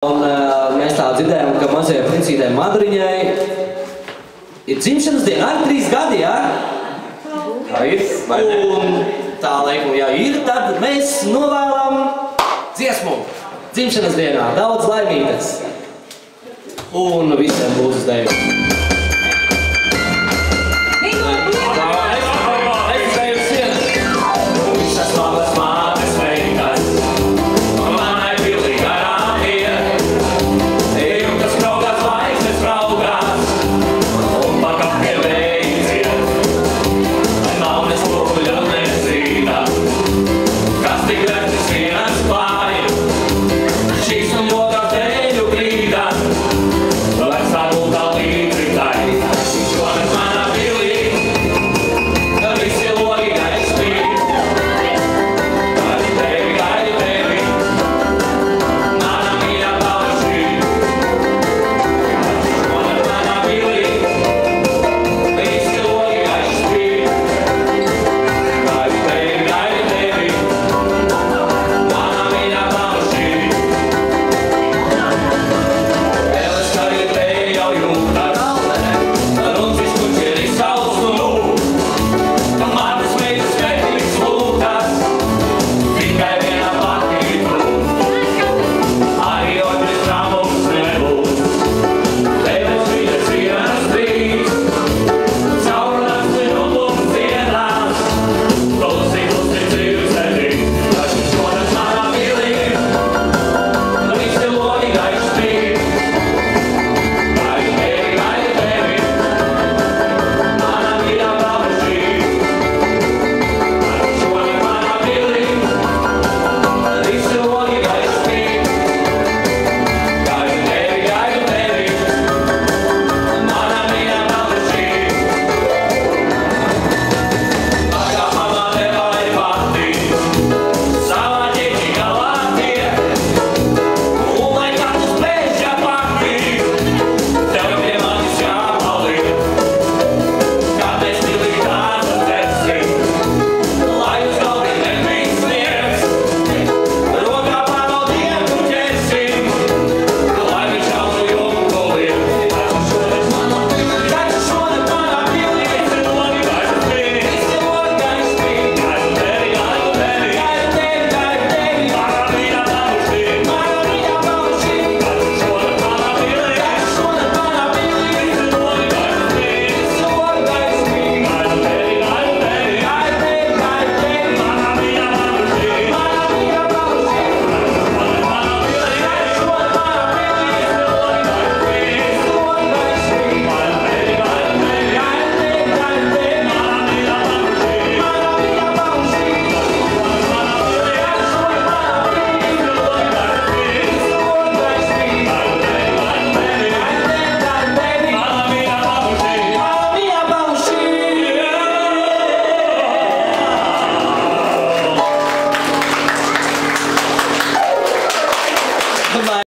Un mēs tā dzirdējām, ka mazajai princītei Madriņai ir dzimšanas diena, arī 3 gadi, jā? Tā ir, vai ne? Un tā laikam, ja ir, tad mēs novēlam dziesmu dzimšanas dienā. Daudz laimīgas. Un visiem būs uz 9.